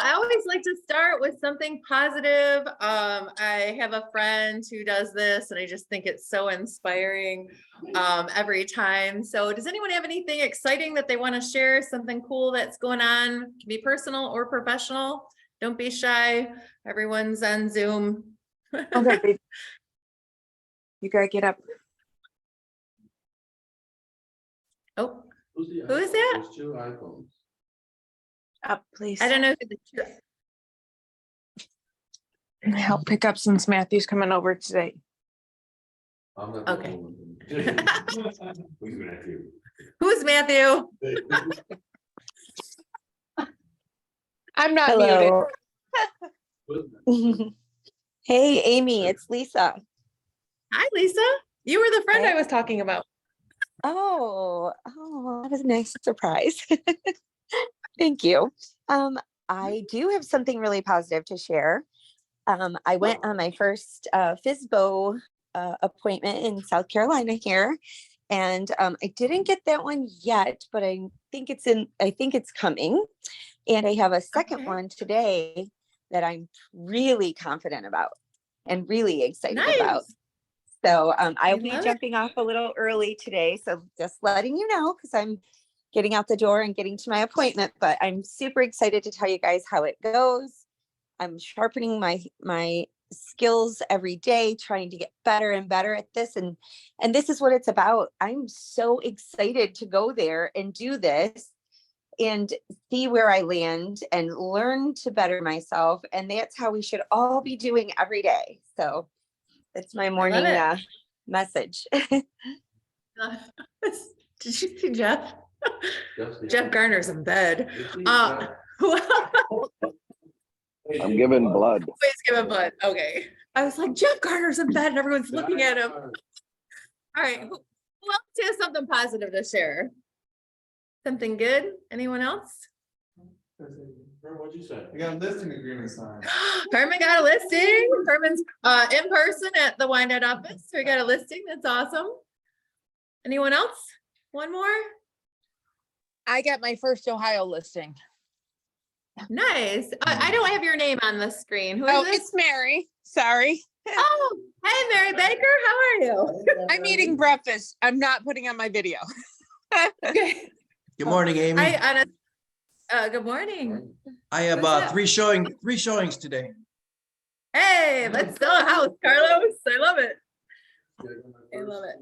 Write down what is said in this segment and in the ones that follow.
I always like to start with something positive. I have a friend who does this and I just think it's so inspiring every time. So does anyone have anything exciting that they want to share? Something cool that's going on? It can be personal or professional. Don't be shy. Everyone's on Zoom. Okay, babe. You gotta get up. Oh, who is that? There's 2 iPhones. Up, please. I don't know. Help pick up since Matthew's coming over today. I'm not Okay. Who's Matthew? Who's Matthew? I'm not Hello. Who's Hey, Amy, it's Lisa. Hi, Lisa. You were the friend I Hey. was talking about. Oh, that was a nice surprise. Thank you. I do have something really positive to share. I went on my first FISBO appointment in South Carolina here, and I didn't get that one yet, but I think it's coming. And I have a second Okay. one today that I'm really confident about and really excited Nice. about. So I'll be love it. jumping off a little early today. So just letting you know, because I'm getting out the door and getting to my appointment, but I'm super excited to tell you guys how it goes. I'm sharpening my skills every day, trying to get better and better at this. And this is what it's about. I'm so excited to go there and do this and see where I land and learn to better myself. And that's how we should all be doing every day. So that's my morning it. message. Did you see Jeff? Jeff Garner's in bed. Who else I'm giving blood. is giving blood? Okay. I was like, Jeff Garner's in bed and everyone's looking at him. All right. Who else has something positive to share? Something good? Anyone else? What'd you say? I got a listing agreement signed. Herman got a listing. Herman's in person at the Wyandotte office. So we got a listing. That's awesome. Anyone else? One more? I got my first Ohio listing. Nice. I don't have your name on the screen. Who is Oh, this? it's Mary. Sorry. Oh, hey, Mary Baker. How are you? I'm eating breakfast. I'm not putting on my video. Okay. Good morning, Amy. Good morning. I have what's up? three showings today. Hey, let's sell a house, Carlos. I love it. I love it.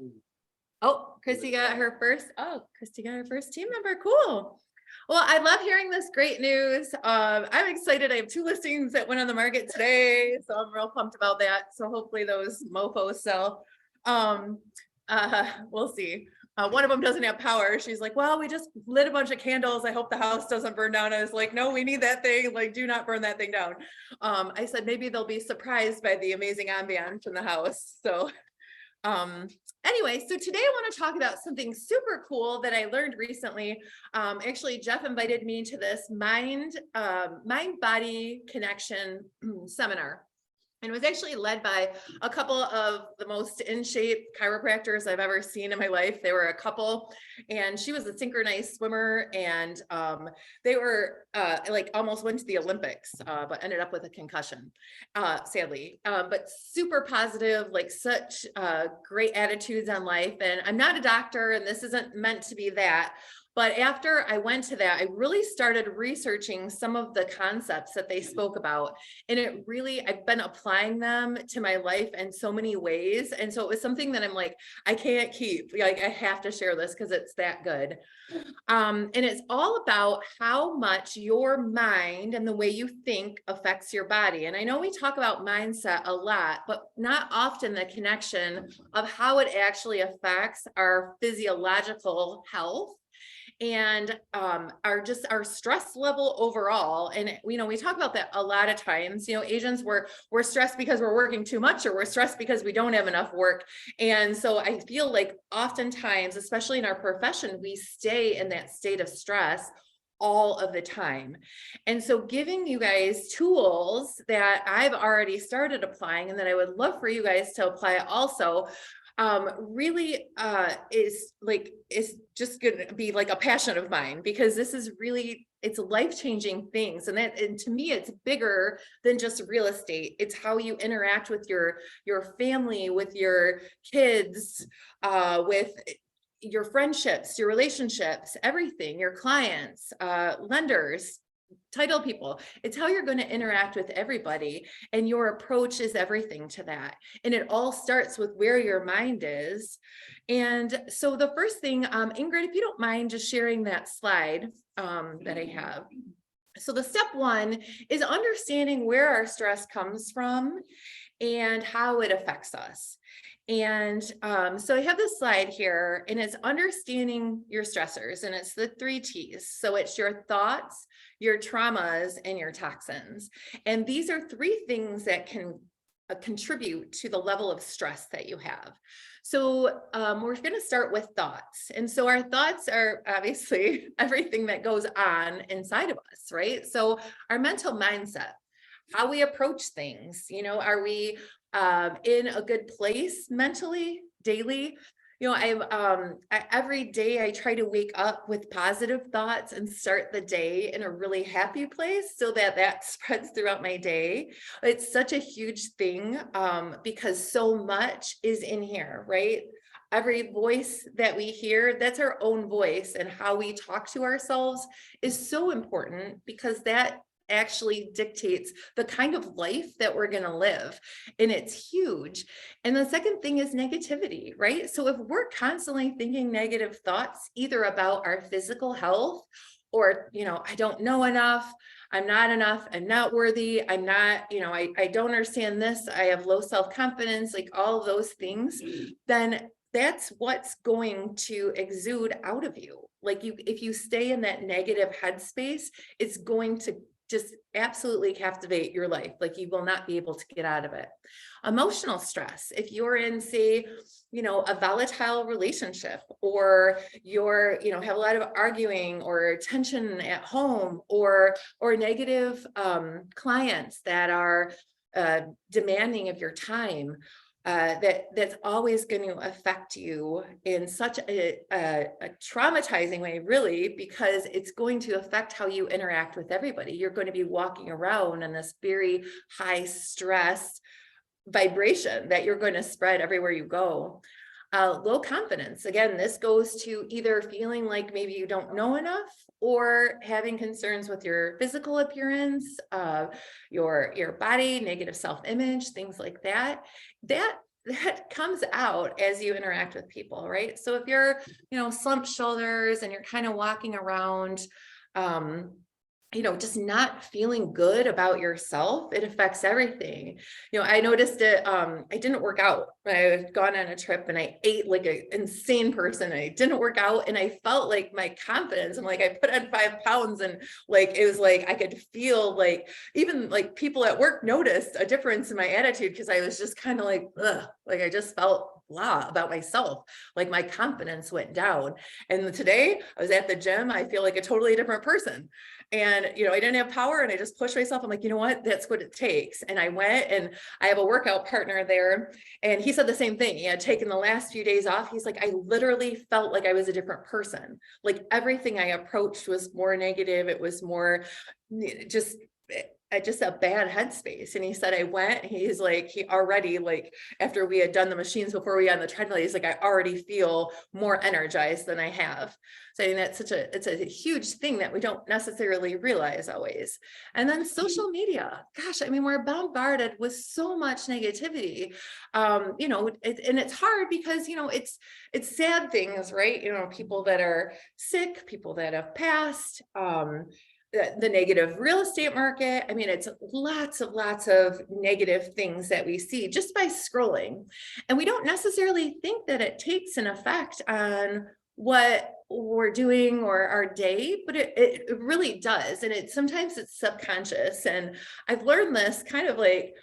Oh, Christy got her first. Oh, Christy got her first team member. Cool. Well, I love hearing this great news. I'm excited. I have 2 listings that went on the market today, so I'm real pumped about that. So hopefully those mofos sell. We'll see. One of them doesn't have power. She's like, well, we just lit a bunch of candles. I hope the house doesn't burn down. I was like, no, we need that thing. Like, do not burn that thing down. I said, maybe they'll be surprised by the amazing ambiance in the house. So anyway, so today I want to talk about something super cool that I learned recently. Actually, Jeff invited me to this mind body connection seminar. And it was actually led by a couple of the most in shape chiropractors I've ever seen in my life. They were a couple, and she was a synchronized swimmer, and they were like almost went to the Olympics, but ended up with a concussion, sadly. But super positive, like such great attitudes on life. And I'm not a doctor, and this isn't meant to be that. But after I went to that, I really started researching some of the concepts that they spoke about. And it really, I've been applying them to my life in so many ways. And so it was something that I'm like, I can't keep, like, I have to share this because it's that good. And it's all about how much your mind and the way you think affects your body. And I know we talk about mindset a lot, but not often the connection of how it actually affects our physiological health and our stress level overall. And we talk about that a lot of times. Asians, we're stressed because we're working too much, or we're stressed because we don't have enough work. And so I feel like oftentimes, especially in our profession, we stay in that state of stress all of the time. And so giving you guys tools that I've already started applying and that I would love for you guys to apply also. really is just gonna be like a passion of mine, because this is really, it's life-changing things. And to me, it's bigger than just real estate. It's how you interact with your family, with your kids, with your friendships, your relationships, everything, your clients, lenders, title people. It's how you're going to interact with everybody, and your approach is everything to that. And it all starts with where your mind is. And so the first thing, Ingrid, if you don't mind just sharing that slide that I have. So the step one is understanding where our stress comes from and how it affects us. And so I have this slide here, and it's understanding your stressors, and it's the 3 T's. So it's your thoughts, your traumas, and your toxins. And these are 3 things that can contribute to the level of stress that you have. So we're going to start with thoughts. And so our thoughts are obviously everything that goes on inside of us, right? So our mental mindset, how we approach things, are we in a good place mentally, daily? Every day I try to wake up with positive thoughts and start the day in a really happy place, so that spreads throughout my day. It's such a huge thing because so much is in here, right? Every voice that we hear, that's our own voice, and how we talk to ourselves is so important, because that actually dictates the kind of life that we're going to live. And it's huge. And the second thing is negativity, right? So if we're constantly thinking negative thoughts, either about our physical health, or, I don't know enough, I'm not worthy, I'm not, I don't understand this, I have low self-confidence, like all of those things, then that's what's going to exude out of you. Like if you stay in that negative headspace, it's going to just absolutely captivate your life. Like you will not be able to get out of it. Emotional stress, if you're in, say, a volatile relationship, or you're, have a lot of arguing or tension at home, or negative clients that are demanding of your time, that's always going to affect you in such a traumatizing way, really, because it's going to affect how you interact with everybody. You're going to be walking around in this very high stress vibration that you're going to spread everywhere you go. Low confidence. Again, this goes to either feeling like maybe you don't know enough, or having concerns with your physical appearance, your body, negative self-image, things like that. That comes out as you interact with people, right? So if you're, slumped shoulders and you're kind of walking around, just not feeling good about yourself, it affects everything. I noticed it, I didn't work out. I had gone on a trip and I ate like an insane person. I didn't work out, and I felt like my confidence, and like I put on 5 pounds, and like, it was like, I could feel like, even like people at work noticed a difference in my attitude, because I was just kind of like, ugh, like I just felt blah about myself. Like my confidence went down. And today I was at the gym, I feel like a totally different person. And, I didn't have power, and I just pushed myself. I'm like, you know what, that's what it takes. And I went, and I have a workout partner there, and he said the same thing. He had taken the last few days off. He's like, I literally felt like I was a different person. Like everything I approached was more negative. It was more just a bad headspace. And he said, I went, he's like, he already, like, after we had done the machines before we got on the treadmill, he's like, I already feel more energized than I have. So I mean, it's a huge thing that we don't necessarily realize always. And then social media, gosh, I mean, we're bombarded with so much negativity, and it's hard because, it's sad things, right? People that are sick, people that have passed, the negative real estate market. I mean, it's lots of negative things that we see just by scrolling. And we don't necessarily think that it takes an effect on what we're doing or our day, but it really does. And sometimes it's subconscious. And I've learned this kind of like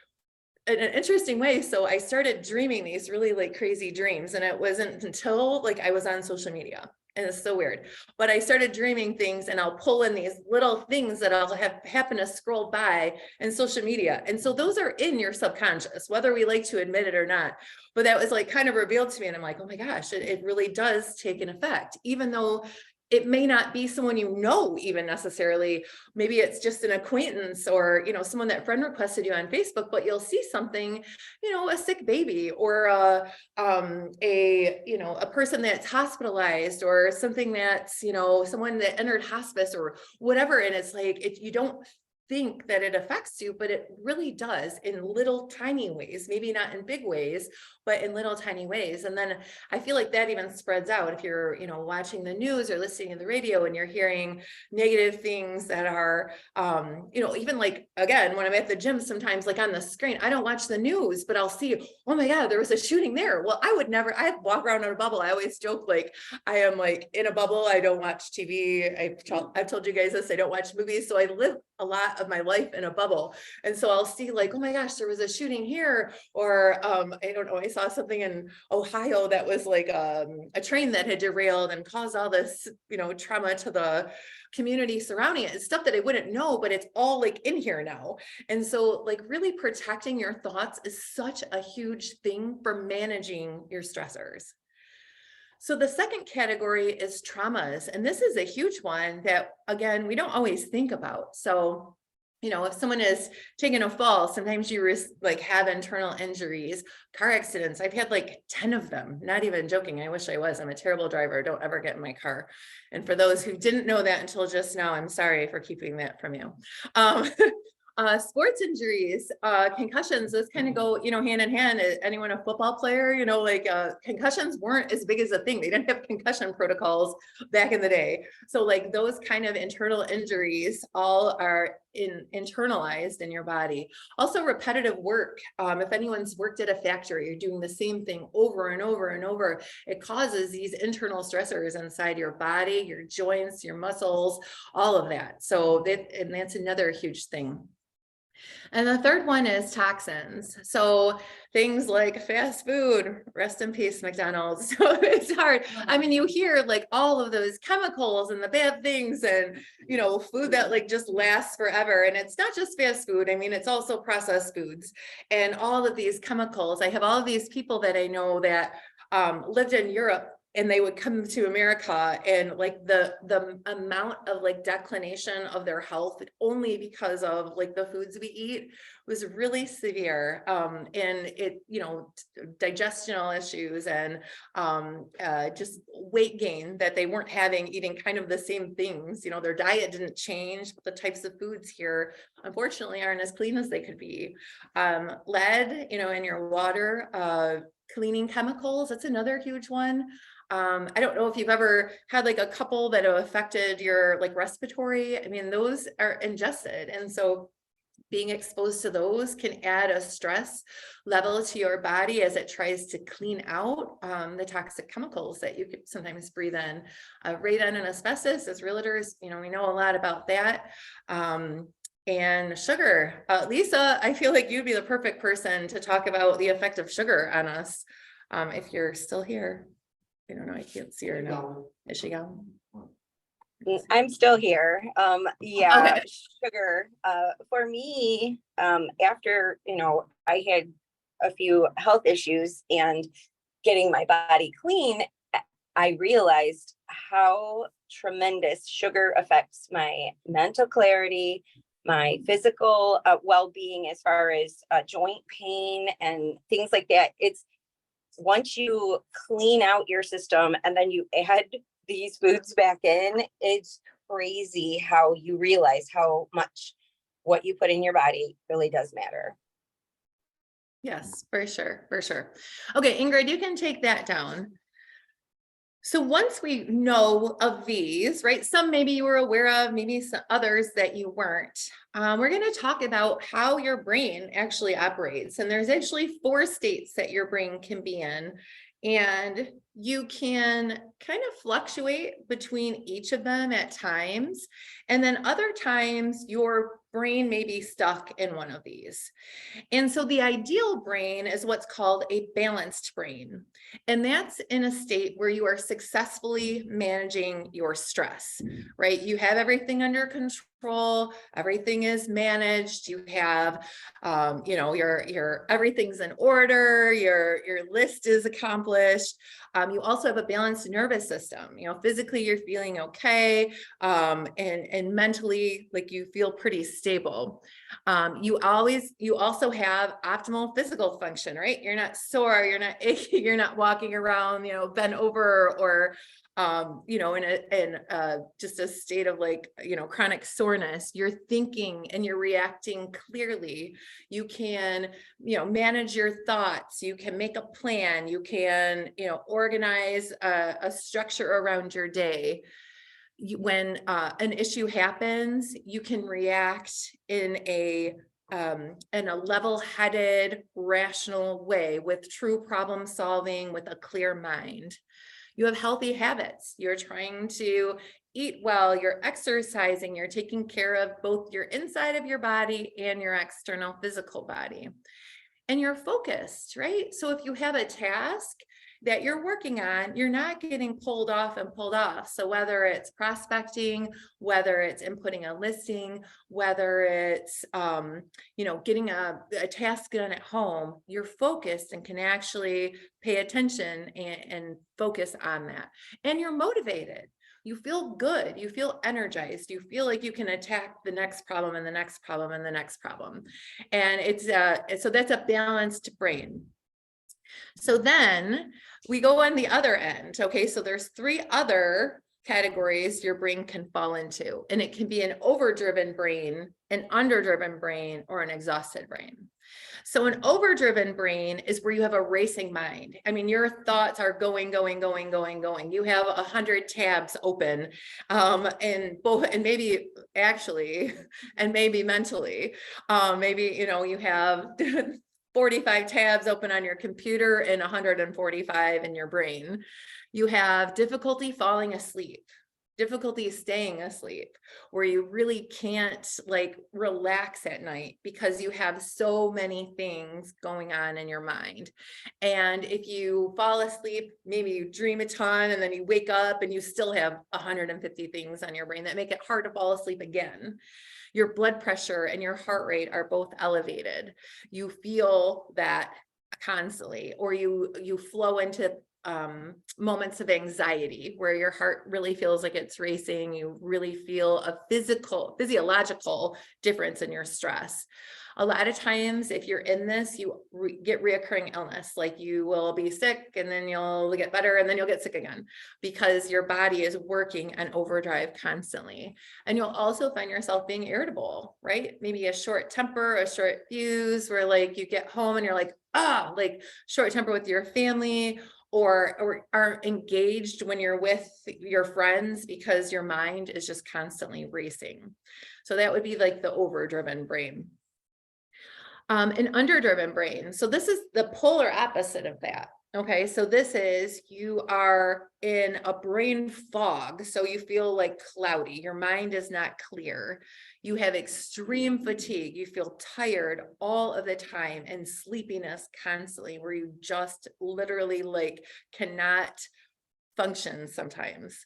in an interesting way. So I started dreaming these really like crazy dreams. And it wasn't until like I was on social media. And it's so weird, but I started dreaming things, and I'll pull in these little things that I'll have happen to scroll by in social media. And so those are in your subconscious, whether we like to admit it or not. But that was like kind of revealed to me. And I'm like, oh my gosh, it really does take an effect, even though it may not be someone you know even necessarily. Maybe it's just an acquaintance, or, you know, someone that friend requested you on Facebook, but you'll see something, you know, a sick baby, or you know, a person that's hospitalized, or something that's, you know, someone that entered hospice or whatever. And it's like, you don't think that it affects you, but it really does in little tiny ways, maybe not in big ways, but in little tiny ways. And then I feel like that even spreads out if you're, you know, watching the news or listening to the radio and you're hearing negative things that are, you know, even like, again, when I'm at the gym, sometimes like on the screen, I don't watch the news, but I'll see, oh my God, there was a shooting there. Well, I walk around in a bubble. I always joke, like, I am like in a bubble. I don't watch TV. I've told you guys this, I don't watch movies. So I live a lot of my life in a bubble. And so I'll see like, oh my gosh, there was a shooting here, or I don't know, I saw something in Ohio that was like a train that had derailed and caused all this, you know, trauma to the community surrounding it. It's stuff that I wouldn't know, but it's all like in here now. And so like really protecting your thoughts is such a huge thing for managing your stressors. So the second category is traumas. And this is a huge one that, again, we don't always think about. So, you know, if someone is taking a fall, sometimes you like have internal injuries, car accidents. I've had like 10 of them, not even joking. I wish I was. I'm a terrible driver. Don't ever get in my car. And for those who didn't know that until just now, I'm sorry for keeping that from you. Sports injuries, concussions, those kind of go, you know, hand in hand. Anyone a football player, you know, like concussions weren't as big as a thing. They didn't have concussion protocols back in the day. So like those kind of internal injuries all are internalized in your body. Also repetitive work. If anyone's worked at a factory, you're doing the same thing over and over and over, it causes these internal stressors inside your body, your joints, your muscles, all of that. So that's another huge thing. And the third one is toxins. So things like fast food, rest in peace, McDonald's. So it's hard. I mean, you hear like all of those chemicals and the bad things, and, you know, food that like just lasts forever. And it's not just fast food. I mean, it's also processed foods and all of these chemicals. I have all of these people that I know that lived in Europe, and they would come to America, and like the amount of like declination of their health only because of like the foods we eat was really severe. And it, you know, digestional issues and just weight gain that they weren't having, eating kind of the same things. You know, their diet didn't change, but the types of foods here, unfortunately, aren't as clean as they could be. Lead, you know, in your water, cleaning chemicals, that's another huge one. I don't know if you've ever had like a couple that have affected your like respiratory. I mean, those are ingested. And so being exposed to those can add a stress level to your body as it tries to clean out the toxic chemicals that you could sometimes breathe in. Radon and asbestos, as realtors, you know, we know a lot about that. And sugar. Lisa, I feel like you'd be the perfect person to talk about the effect of sugar on us. If you're still here. I don't know, I can't see her now. Is she gone? I'm still here. Yeah, Okay. sugar. For me, after, you know, I had a few health issues and getting my body clean, I realized how tremendous sugar affects my mental clarity, my physical well-being, as far as joint pain and things like that. It's once you clean out your system and then you add these foods back in, it's crazy how you realize how much what you put in your body really does matter. Yes, for sure, for sure. Okay, Ingrid, you can take that down. So once we know of these, right, some maybe you were aware of, maybe some others that you weren't, we're going to talk about how your brain actually operates. And there's actually 4 states that your brain can be in. And you can kind of fluctuate between each of them at times. And then other times your brain may be stuck in one of these. And so the ideal brain is what's called a balanced brain. And that's in a state where you are successfully managing your stress, right? You have everything under control, everything is managed, you have, your everything's in order, your list is accomplished. You also have a balanced nervous system, physically you're feeling okay, and mentally, like you feel pretty stable. You also have optimal physical function, right? You're not sore, you're not achy, you're not walking around, bent over or, in just a state of chronic soreness. You're thinking and you're reacting clearly. You can, manage your thoughts. You can make a plan. You can, organize a structure around your day. When an issue happens, you can react in a level-headed, rational way with true problem solving, with a clear mind. You have healthy habits. You're trying to eat well, you're exercising, you're taking care of both your inside of your body and your external physical body. And you're focused, right? So if you have a task that you're working on, you're not getting pulled off and pulled off. So whether it's prospecting, whether it's inputting a listing, whether it's, getting a task done at home, you're focused and can actually pay attention and focus on that. And you're motivated. You feel good, you feel energized, you feel like you can attack the next problem and the next problem and the next problem. And so that's a balanced brain. So then we go on the other end. Okay, so there's 3 other categories your brain can fall into, and it can be an overdriven brain, an underdriven brain, or an exhausted brain. So an overdriven brain is where you have a racing mind. I mean, your thoughts are going. You have 100 tabs open, and maybe actually, and maybe mentally, maybe, you have 45 tabs open on your computer and 145 in your brain. You have difficulty falling asleep, difficulty staying asleep, where you really can't relax at night because you have so many things going on in your mind. And if you fall asleep, maybe you dream a ton and then you wake up and you still have 150 things on your brain that make it hard to fall asleep again. Your blood pressure and your heart rate are both elevated. You feel that constantly, or you flow into moments of anxiety where your heart really feels like it's racing. You really feel a physiological difference in your stress. A lot of times, if you're in this, you get reoccurring illness, like you will be sick and then you'll get better and then you'll get sick again because your body is working on overdrive constantly. And you'll also find yourself being irritable, right? Maybe a short temper, a short fuse, where you get home and you're short temper with your family, or aren't engaged when you're with your friends because your mind is just constantly racing. So that would be the overdriven brain. An underdriven brain. So this is the polar opposite of that. Okay, so this is, you are in a brain fog. So you feel cloudy. Your mind is not clear. You have extreme fatigue. You feel tired all of the time and sleepiness constantly, where you just literally cannot function sometimes.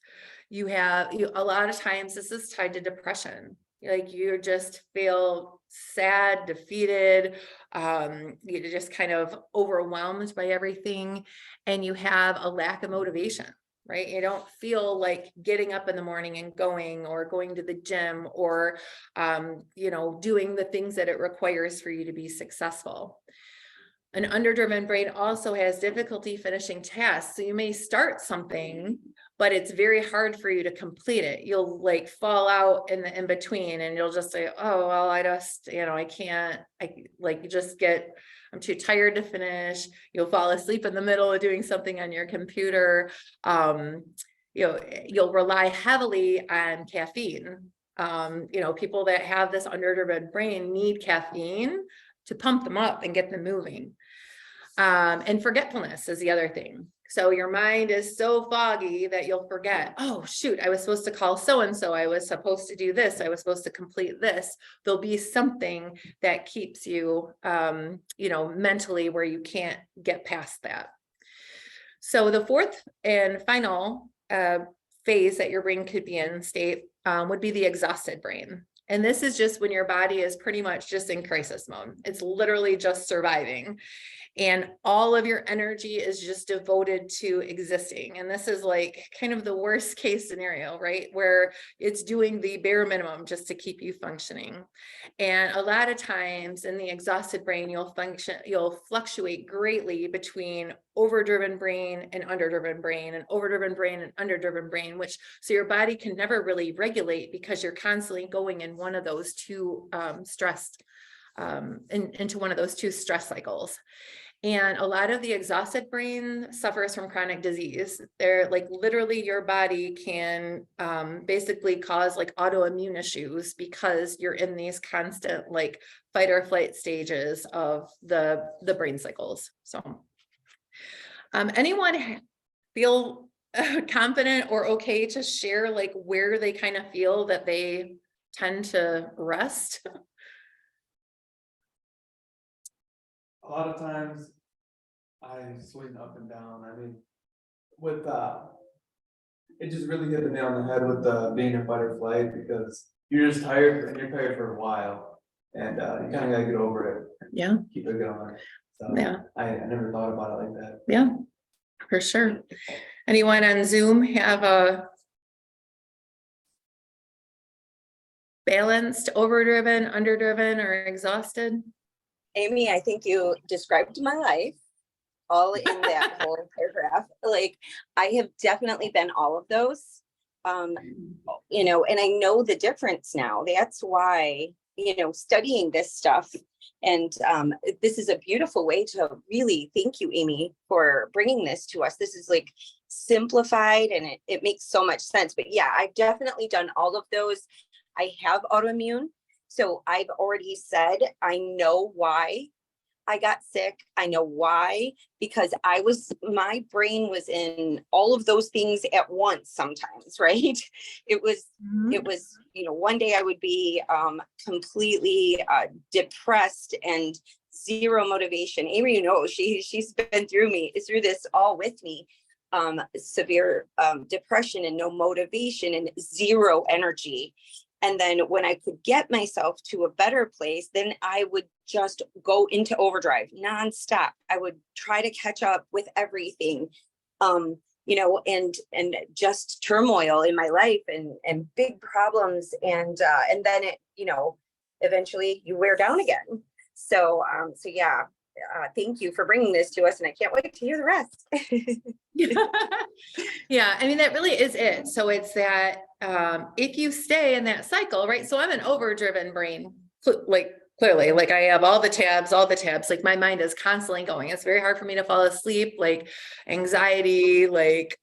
A lot of times this is tied to depression. You just feel sad, defeated, you're just kind of overwhelmed by everything, and you have a lack of motivation, right? You don't feel like getting up in the morning and going to the gym, or doing the things that it requires for you to be successful. An underdriven brain also has difficulty finishing tasks. So you may start something, but it's very hard for you to complete it. You'll fall out in between, and you'll just say, oh, well, I just, I can't, I'm too tired to finish. You'll fall asleep in the middle of doing something on your computer. You'll rely heavily on caffeine. People that have this underdriven brain need caffeine to pump them up and get them moving. And forgetfulness is the other thing. So your mind is so foggy that you'll forget, oh, shoot, I was supposed to call so-and-so. I was supposed to do this. I was supposed to complete this. There'll be something that keeps you, mentally where you can't get past that. So the fourth and final phase that your brain could be in state would be the exhausted brain. And this is just when your body is pretty much just in crisis mode. It's literally just surviving. And all of your energy is just devoted to existing. And this is like kind of the worst case scenario, right? Where it's doing the bare minimum just to keep you functioning. And a lot of times in the exhausted brain, you'll fluctuate greatly between overdriven brain and underdriven brain, and overdriven brain and underdriven brain, so your body can never really regulate because you're constantly going in one of those two into one of those two stress cycles. And a lot of the exhausted brain suffers from chronic disease. They're like literally your body can basically cause like autoimmune issues because you're in these constant like fight or flight stages of the brain cycles. So anyone feel confident or okay to share like where they kind of feel that they tend to rest? A lot of times I swing up and down. I mean, with it just really hit the nail on the head with being in fight or flight, because you're just tired and you're tired for a while, and you kind of gotta get over it. Yeah. Keep it going. So Yeah. I never thought about it like that. Yeah, for sure. Anyone on Zoom have a balanced, overdriven, underdriven, or exhausted? Amy, I think you described my life all in that whole paragraph. Like, I have definitely been all of those, and I know the difference now. That's why, studying this stuff. And this is a beautiful way to really thank you, Amy, for bringing this to us. This is like simplified and it makes so much sense. But yeah, I've definitely done all of those. I have autoimmune. So I've already said, I know why I got sick. I know why, because my brain was in all of those things at once sometimes, right? It was, one day I would be completely depressed and zero motivation. Amy, she's been through this all with me. Severe depression and no motivation and zero energy. And then when I could get myself to a better place, then I would just go into overdrive nonstop. I would try to catch up with everything, and just turmoil in my life and big problems. And then it, eventually you wear down again. So yeah, thank you for bringing this to us. And I can't wait to hear the rest. Yeah, I mean, that really is it. So it's that if you stay in that cycle, right? So I'm an overdriven brain, like clearly, like I have all the tabs, like my mind is constantly going. It's very hard for me to fall asleep, like anxiety, like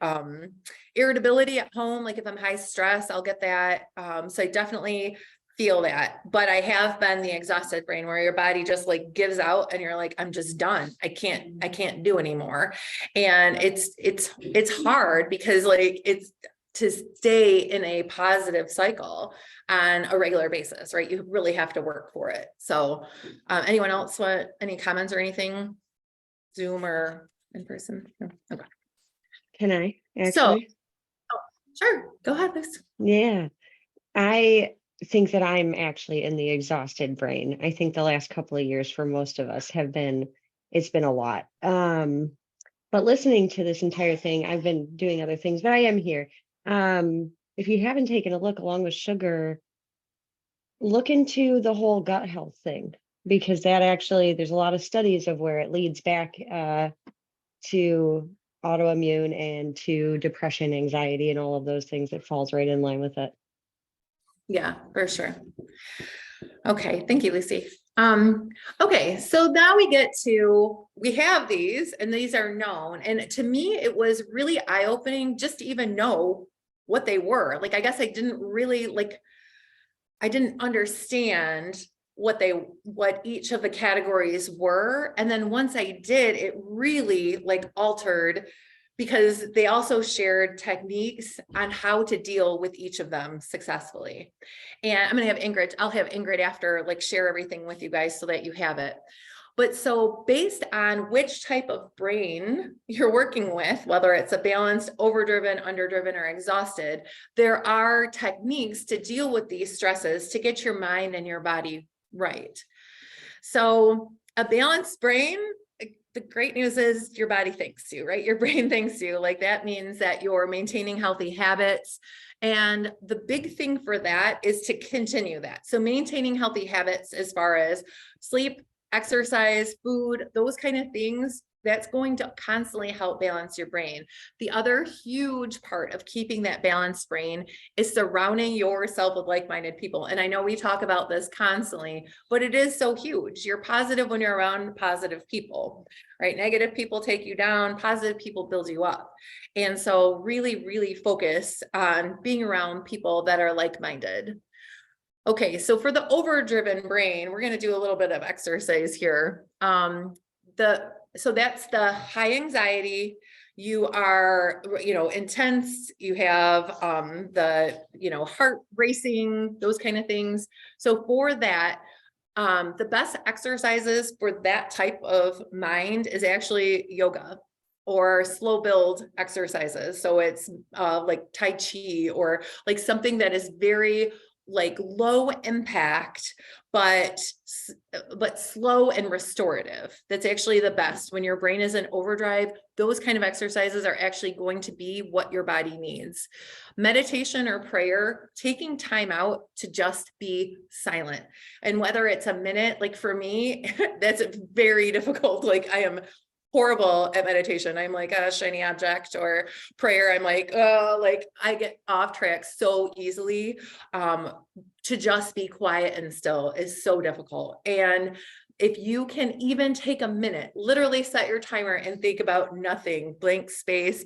irritability at home. Like if I'm high stress, I'll get that. So I definitely feel that, but I have been the exhausted brain where your body just like gives out and you're like, I'm just done. I can't do anymore. And it's hard because like it's to stay in a positive cycle on a regular basis, right? You really have to work for it. So anyone else want any comments or anything? Zoom or in person? No? Okay. Can I actually? So, sure, go ahead, Liz. Yeah, I think that I'm actually in the exhausted brain. I think the last couple of years for most of us it's been a lot. But listening to this entire thing, I've been doing other things, but I am here. If you haven't taken a look along with sugar, look into the whole gut health thing, because that actually, there's a lot of studies of where it leads back to autoimmune and to depression, anxiety, and all of those things. That falls right in line with it. Yeah, for sure. Okay, thank you, Lucy. Okay, so now we have these and these are known. And to me, it was really eye-opening just to even know what they were. Like, I guess I didn't really I didn't understand what each of the categories were. And then once I did, it really like altered, because they also shared techniques on how to deal with each of them successfully. And I'm gonna have Ingrid, I'll have Ingrid after, like, share everything with you guys so that you have it. But so based on which type of brain you're working with, whether it's a balanced, overdriven, underdriven, or exhausted, there are techniques to deal with these stresses to get your mind and your body right. So a balanced brain, the great news is your body thanks you, right? Your brain thanks you. Like, that means that you're maintaining healthy habits. And the big thing for that is to continue that. So maintaining healthy habits as far as sleep, exercise, food, those kind of things, that's going to constantly help balance your brain. The other huge part of keeping that balanced brain is surrounding yourself with like-minded people. And I know we talk about this constantly, but it is so huge. You're positive when you're around positive people, right? Negative people take you down, positive people build you up. And so really, really focus on being around people that are like-minded. Okay, so for the overdriven brain, we're going to do a little bit of exercise here. So that's the high anxiety. You are, intense. You have the, heart racing, those kind of things. So for that, the best exercises for that type of mind is actually yoga or slow build exercises. So it's like Tai Chi, or like something that is very like low impact, but slow and restorative. That's actually the best. When your brain is in overdrive, those kind of exercises are actually going to be what your body needs. Meditation or prayer, taking time out to just be silent. And whether it's a minute, like for me, that's very difficult. Like, I am horrible at meditation. I'm like a shiny object. Or prayer, I'm like, oh, like I get off track so easily. To just be quiet and still is so difficult. And if you can even take a minute, literally set your timer and think about nothing, blank space,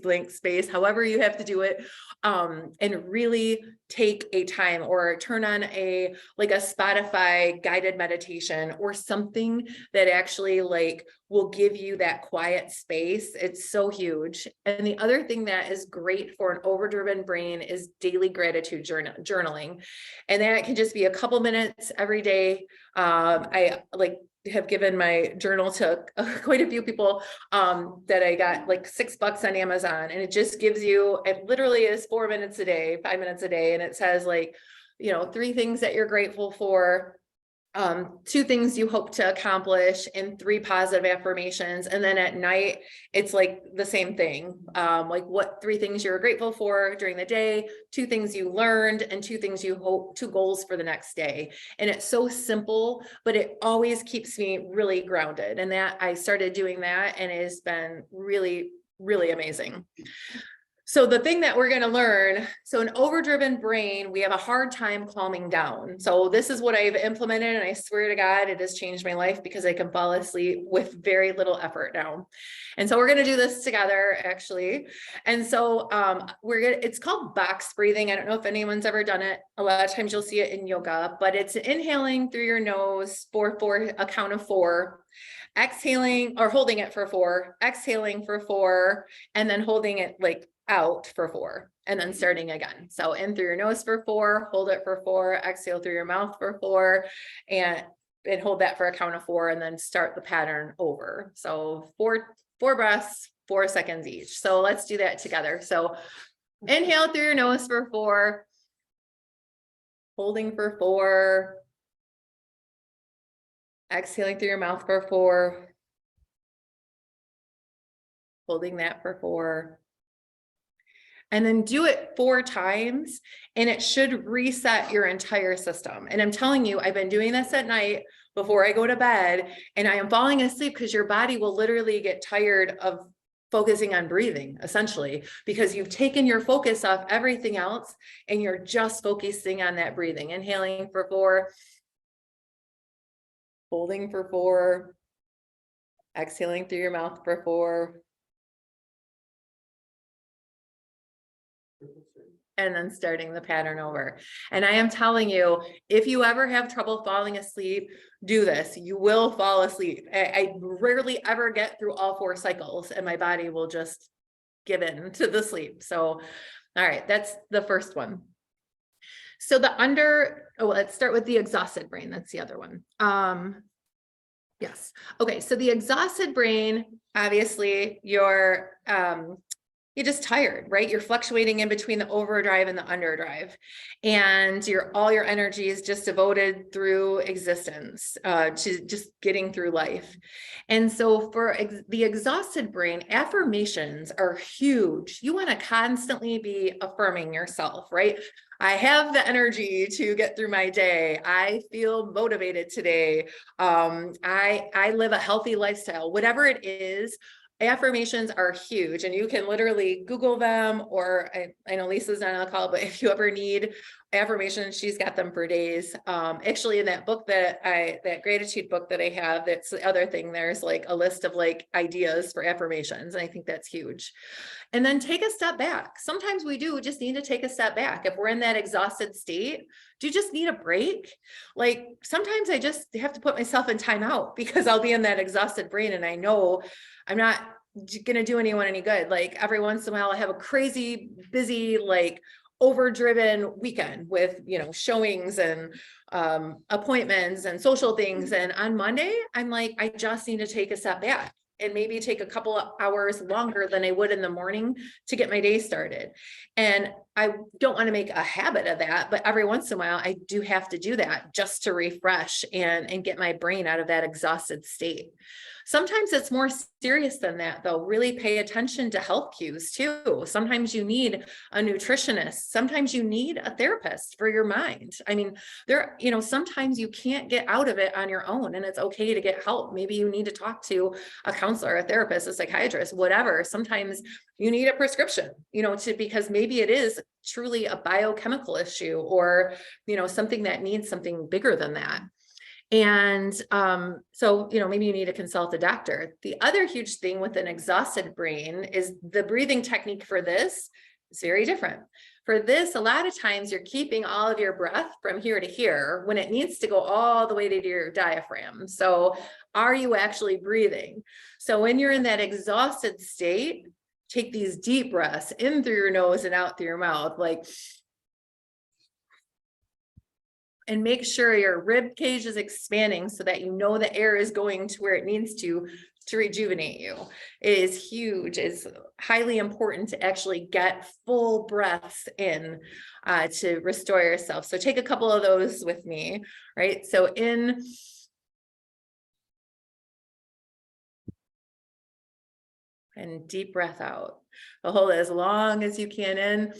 however you have to do it, and really take a time, or turn on a Spotify guided meditation or something that actually will give you that quiet space. It's so huge. And the other thing that is great for an overdriven brain is daily gratitude journaling. And that can just be a couple minutes every day. I have given my journal to quite a few people that I got like $6 on Amazon, and it just gives you, it literally is 4 minutes a day, 5 minutes a day. And it says 3 things that you're grateful for, 2 things you hope to accomplish, and 3 positive affirmations. And then at night, it's like the same thing. What 3 things you're grateful for during the day, 2 things you learned, and 2 things you hope, 2 goals for the next day. And it's so simple, but it always keeps me really grounded. And that I started doing that, and it has been really, really amazing. So the thing that we're going to learn, so an overdriven brain, we have a hard time calming down. So this is what I've implemented, and I swear to God, it has changed my life, because I can fall asleep with very little effort now. And so we're going to do this together, actually. And so it's called box breathing. I don't know if anyone's ever done it. A lot of times you'll see it in yoga, but it's inhaling through your nose for a count of 4. Exhaling, or holding it for 4, exhaling for 4, and then holding it out for 4, and then starting again. So in through your nose for 4, hold it for 4, exhale through your mouth for 4, and hold that for a count of 4, and then start the pattern over. So 4 breaths, 4 seconds each. So let's do that together. So inhale through your nose for 4, holding for 4, exhaling through your mouth for 4, holding that for 4. And then do it 4 times, and it should reset your entire system. And I'm telling you, I've been doing this at night before I go to bed, and I am falling asleep, because your body will literally get tired of focusing on breathing, essentially, because you've taken your focus off everything else, and you're just focusing on that breathing. Inhaling for 4, holding for 4, exhaling through your mouth for 4. And then starting the pattern over. And I am telling you, if you ever have trouble falling asleep, do this. You will fall asleep. I rarely ever get through all 4 cycles, and my body will just given to the sleep. So, all right, that's the first one. So let's start with the exhausted brain. That's the other one. Yes. Okay. So the exhausted brain, obviously you're just tired, right? You're fluctuating in between the overdrive and the underdrive, and all your energy is just devoted through existence, to just getting through life. And so for the exhausted brain, affirmations are huge. You want to constantly be affirming yourself, right? I have the energy to get through my day. I feel motivated today. I live a healthy lifestyle, whatever it is. Affirmations are huge, and you can literally Google them, or I know Lisa's not on the call, but if you ever need affirmations, she's got them for days. Actually in that book that gratitude book that I have, that's the other thing, there's like a list of like ideas for affirmations. And I think that's huge. And then take a step back. Sometimes we just need to take a step back. If we're in that exhausted state, do you just need a break? Like sometimes I just have to put myself in timeout because I'll be in that exhausted brain and I know I'm not going to do anyone any good. Like every once in a while I have a crazy busy, like overdriven weekend with, showings and appointments and social things. And on Monday, I'm like, I just need to take a step back and maybe take a couple of hours longer than I would in the morning to get my day started. And I don't want to make a habit of that, but every once in a while I do have to do that just to refresh and get my brain out of that exhausted state. Sometimes it's more serious than that, though. Really pay attention to health cues too. Sometimes you need a nutritionist. Sometimes you need a therapist for your mind. I mean, sometimes you can't get out of it on your own, and it's okay to get help. Maybe you need to talk to a counselor, a therapist, a psychiatrist, whatever. Sometimes you need a prescription, because maybe it is truly a biochemical issue, or, something that needs something bigger than that. And so, maybe you need to consult a doctor. The other huge thing with an exhausted brain is the breathing technique for this is very different. For this, a lot of times you're keeping all of your breath from here to here when it needs to go all the way to your diaphragm. So are you actually breathing? So when you're in that exhausted state, take these deep breaths in through your nose and out through your mouth, and make sure your rib cage is expanding so that the air is going to where it needs to rejuvenate you. It is huge. It's highly important to actually get full breaths in to restore yourself. So take a couple of those with me, right? So in, and deep breath out. So hold it as long as you can in.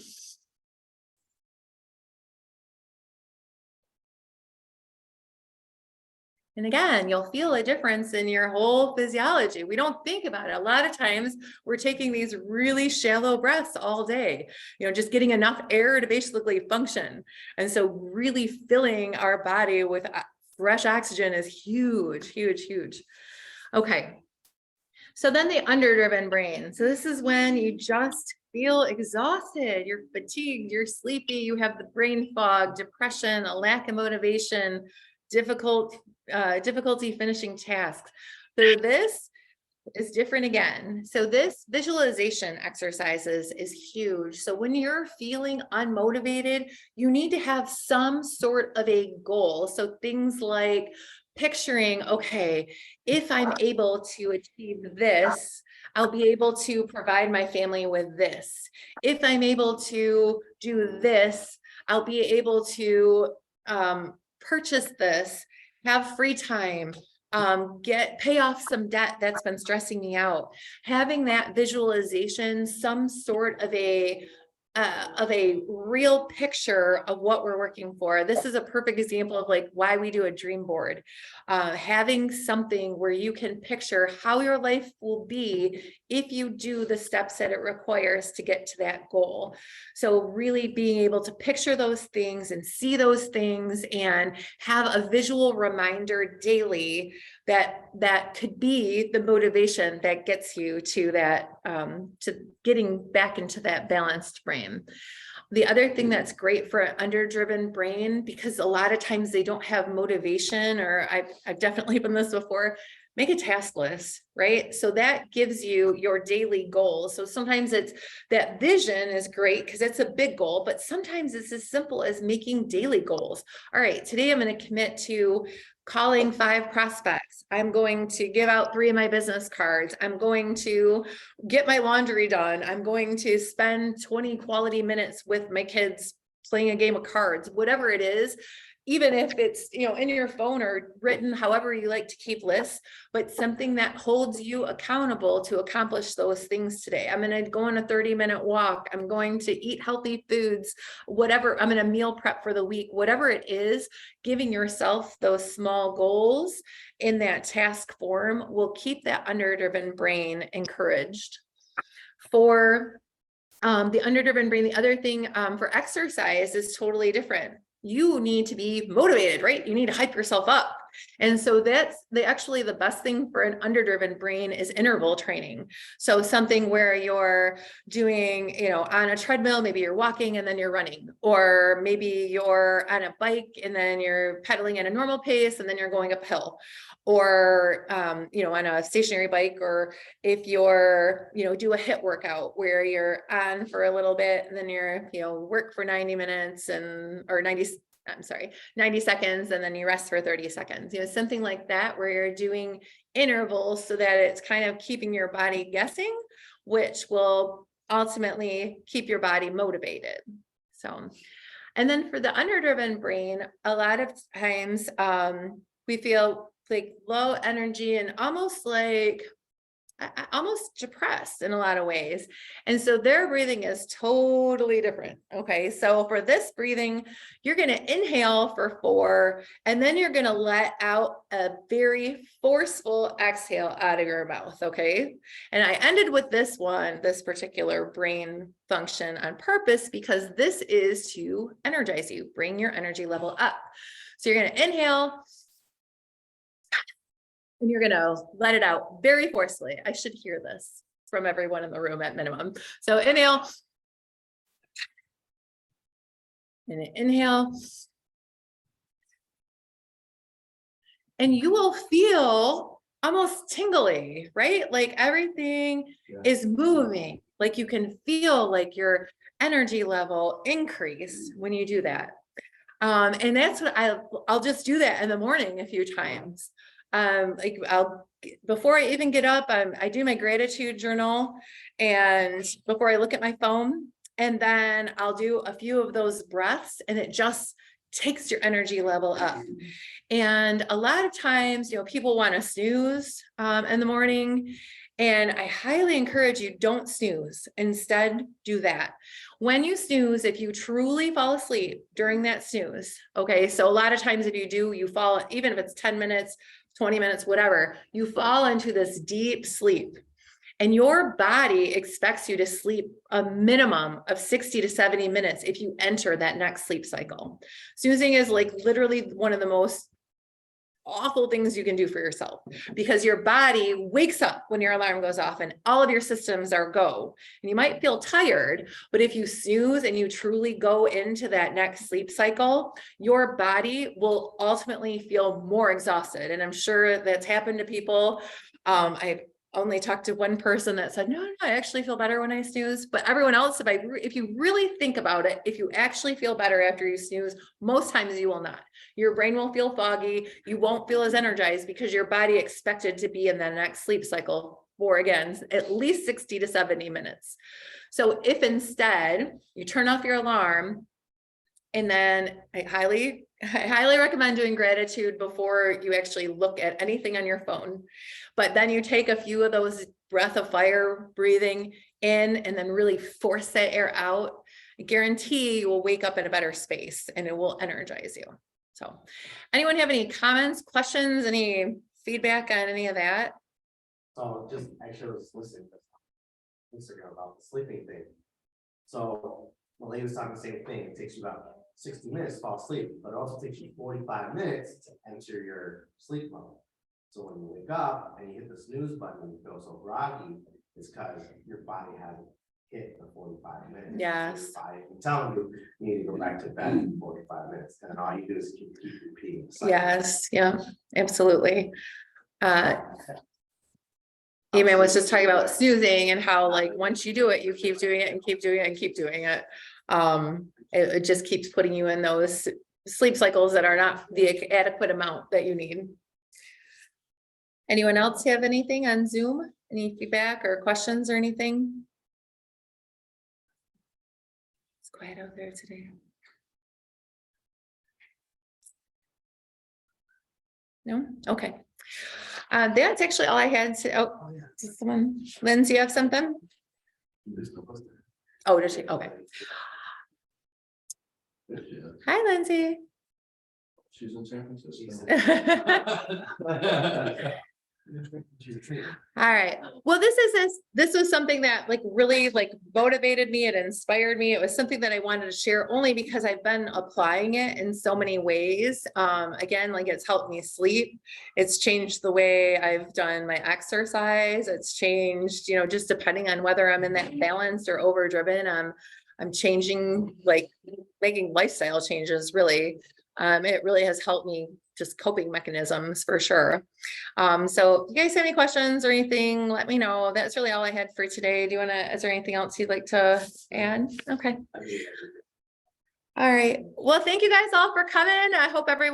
And again, you'll feel a difference in your whole physiology. We don't think about it. A lot of times we're taking these really shallow breaths all day, just getting enough air to basically function. And so really filling our body with fresh oxygen is huge, huge, huge. Okay. So then the underdriven brain. So this is when you just feel exhausted, you're fatigued, you're sleepy, you have the brain fog, depression, a lack of motivation, difficulty finishing tasks. So this is different again. So this visualization exercises is huge. So when you're feeling unmotivated, you need to have some sort of a goal. So things like picturing, okay, if I'm able to achieve this, I'll be able to provide my family with this. If I'm able to do this, I'll be able to purchase this, have free time, pay off some debt that's been stressing me out. Having that visualization, some sort of a real picture of what we're working for. This is a perfect example of why we do a dream board. Having something where you can picture how your life will be if you do the steps that it requires to get to that goal. So really being able to picture those things and see those things and have a visual reminder daily that could be the motivation that gets you to that, to getting back into that balanced brain. The other thing that's great for an underdriven brain, because a lot of times they don't have motivation, or I've definitely been this before, make a task list, right? So that gives you your daily goals. So sometimes it's that vision is great because it's a big goal, but sometimes it's as simple as making daily goals. All right, today I'm going to commit to calling 5 prospects. I'm going to give out 3 of my business cards. I'm going to get my laundry done. I'm going to spend 20 quality minutes with my kids playing a game of cards, whatever it is. Even if it's, in your phone or written, however you like to keep lists, but something that holds you accountable to accomplish those things today. I'm going to go on a 30-minute walk. I'm going to eat healthy foods, whatever. I'm going to meal prep for the week, whatever it is, giving yourself those small goals in that task form will keep that underdriven brain encouraged. For the underdriven brain, the other thing for exercise is totally different. You need to be motivated, right? You need to hype yourself up. And so that's the best thing for an underdriven brain is interval training. So something where you're doing, on a treadmill, maybe you're walking and then you're running, or maybe you're on a bike and then you're pedaling at a normal pace and then you're going uphill, or, on a stationary bike, or if you're, do a HIIT workout where you're on for a little bit and then you're, work for 90 minutes or 90 seconds, and then you rest for 30 seconds, something like that, where you're doing intervals so that it's kind of keeping your body guessing, which will ultimately keep your body motivated. So, and then for the underdriven brain, a lot of times we feel like low energy and almost depressed in a lot of ways. And so their breathing is totally different. Okay. So for this breathing, you're going to inhale for 4, and then you're going to let out a very forceful exhale out of your mouth. Okay. And I ended with this particular brain function on purpose, because this is to energize you, bring your energy level up. So you're going to inhale, and you're going to let it out very forcefully. I should hear this from everyone in the room at minimum. So inhale. And inhale. And you will feel almost tingly, right? Like everything is moving. Like you can feel like your energy level increase when you do that. And that's what I'll just do that in the morning a few times. Before I even get up, I do my gratitude journal, and before I look at my phone, and then I'll do a few of those breaths, and it just takes your energy level up. And a lot of times, people want to snooze in the morning, and I highly encourage you, don't snooze. Instead, do that. When you snooze, if you truly fall asleep during that snooze, okay, so a lot of times if you do, you fall, even if it's 10 minutes, 20 minutes, whatever, you fall into this deep sleep, and your body expects you to sleep a minimum of 60 to 70 minutes if you enter that next sleep cycle. Snoozing is like literally one of the most awful things you can do for yourself, because your body wakes up when your alarm goes off and all of your systems are go, and you might feel tired, but if you snooze and you truly go into that next sleep cycle, your body will ultimately feel more exhausted. And I'm sure that's happened to people. I only talked to one person that said, no, I actually feel better when I snooze. But everyone else, if you really think about it, if you actually feel better after you snooze, most times you will not. Your brain will feel foggy. You won't feel as energized because your body expected to be in the next sleep cycle for, again, at least 60 to 70 minutes. So if instead you turn off your alarm, and then I highly recommend doing gratitude before you actually look at anything on your phone. But then you take a few of those breath of fire breathing in and then really force that air out. I guarantee you will wake up in a better space and it will energize you. So anyone have any comments, questions, any feedback on any of that? So just actually I was listening to Instagram about the sleeping thing. So the lady was talking the same thing. It takes you about 60 minutes to fall asleep, but it also takes you 45 minutes to enter your sleep mode. So when you wake up and you hit the snooze button and you feel so groggy, it's because your body hasn't hit the 45 minutes. Yes. So your body can tell you need to go back to bed in 45 minutes. And then all you do is keep repeating the cycle. Yes. Yeah, absolutely. Eamon was just talking about snoozing and how like, once you do it, you keep doing it and keep doing it and keep doing it. It just keeps putting you in those sleep cycles that are not the adequate amount that you need. Anyone else have anything on Zoom? Any feedback or questions or anything? It's quiet out there today. No? Okay. That's actually all I had to, oh, does someone, Lindsay, you have something? Oh, does she? Okay. Hi, Lindsay. She's in San Francisco. All right. Well, this was something that like really like motivated me. It inspired me. It was something that I wanted to share only because I've been applying it in so many ways. Again, like it's helped me sleep. It's changed the way I've done my exercise. It's changed, you know, just depending on whether I'm in that balanced or overdriven. I'm changing, like making lifestyle changes really. It really has helped me just coping mechanisms for sure. So if you guys have any questions or anything, let me know. That's really all I had for today. Do you want to, is there anything else you'd like to add? Okay. All right. Well, thank you guys all for coming. I hope everyone